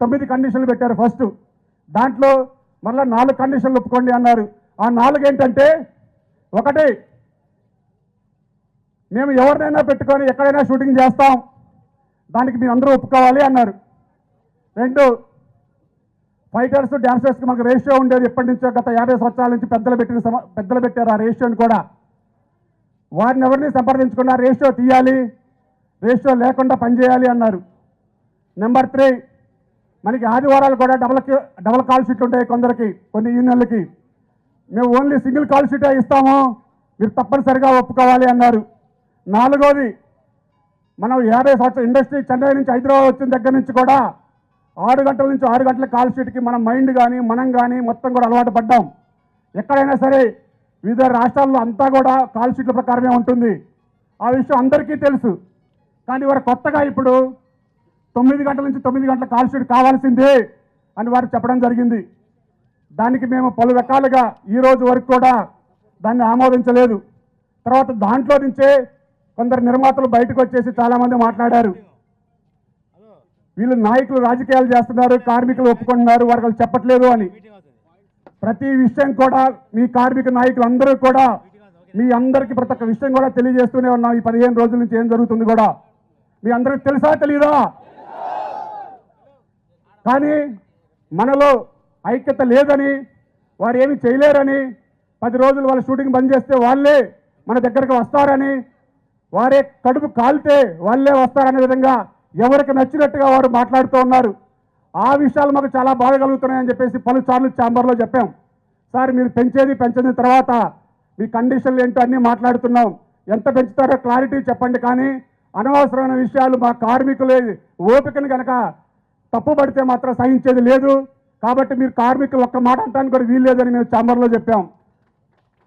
9 కండిషన్లు పెట్టారు ఫస్ట్. దాంట్లో మళ్ళీ 4 కండిషన్లు ఒప్పుకోండి అన్నారు. ఆ 4 ఏంటంటే, ఒకటి, మేము ఎవరినైనా పెట్టుకొని ఎక్కడైనా షూటింగ్ చేస్తాం, దానికి మీరు అందరూ ఒప్పుకోవాలి అన్నారు. 2, ఫైటర్స్ డాన్సర్స్కి మనకు రేషియో ఉండేది ఎప్పటి నుంచో, గత 50 సంవత్సరాల నుంచి పెద్దలు పెట్టారు ఆ రేషియోని కూడా. వారిని ఎవరిని సంప్రదించకుండా రేషియో తీయాలి, రేషియో లేకుండా పనిచేయాలి అన్నారు. నెంబర్ 3, మనకి ఆదివారాలు కూడా డబల్ కాల్ షీట్లు ఉంటాయి కొందరికి, కొన్ని యూనియన్లకి. మేము ఓన్లీ సింగిల్ కాల్ షీటే ఇస్తాము, మీరు తప్పనిసరిగా ఒప్పుకోవాలి అన్నారు. 4వది, మనం 50 సంవత్సరాల ఇండస్ట్రీ చెన్నై నుంచి హైదరాబాద్ వచ్చిన దగ్గర నుంచి కూడా 6 గంటల నుంచి 6 గంటల కాల్ షీట్కి మన మైండ్ కానీ మనం కానీ మొత్తం కూడా అలవాటు పడ్డాం. ఎక్కడైనా సరే వివిధ రాష్ట్రాల్లో అంతా కూడా కాల్ షీట్ల ప్రకారమే ఉంటుంది. ఆ విషయం అందరికీ తెలుసు. కానీ వారు కొత్తగా ఇప్పుడు 9 గంటల నుంచి 9 గంటల కాల్ షీట్ కావాల్సిందే అని వారు చెప్పడం జరిగింది. దానికి మేము పలు రకాలుగా ఈ రోజు వరకు కూడా దాన్ని ఆమోదించలేదు. తర్వాత దాంట్లో నుంచే కొందరు నిర్మాతలు బయటకు వచ్చేసి చాలామంది మాట్లాడారు, వీళ్ళు నాయకులు రాజకీయాలు చేస్తున్నారు, కార్మికులు ఒప్పుకుంటున్నారు, వారికి చెప్పట్లేదు అని. ప్రతి విషయం కూడా మీ కార్మిక నాయకులు అందరూ కూడా మీ అందరికీ ప్రతి ఒక్క విషయం కూడా తెలియజేస్తూనే ఉన్నాం. ఈ 15 రోజుల నుంచి ఏం జరుగుతుంది కూడా మీ అందరికి తెలుసా తెలీదా? కానీ మనలో ఐక్యత లేదని, వారు ఏమి చేయలేరని, 10 రోజులు వాళ్ళ షూటింగ్ బంద్ చేస్తే వాళ్ళే మన దగ్గరకు వస్తారని, వారే కడుపు కాలితే వాళ్ళే వస్తారనే విధంగా ఎవరికి నచ్చినట్టుగా వారు మాట్లాడుతూ ఉన్నారు. ఆ విషయాలు మాకు చాలా బాధ కలుగుతున్నాయని చెప్పేసి పలుసార్లు ఛాంబర్లో చెప్పాం. సార్, మీరు పెంచిన తర్వాత మీ కండిషన్లు ఏంటో అన్నీ మాట్లాడుతున్నాం, ఎంత పెంచుతారో క్లారిటీ చెప్పండి. కానీ అనవసరమైన విషయాలు మా కార్మికులే ఓపికను కనుక తప్పుపడితే మాత్రం సహించేది లేదు. కాబట్టి మీరు కార్మికులు ఒక్క మాట అంటానికి కూడా వీల్లేదని మేము ఛాంబర్లో చెప్పాం.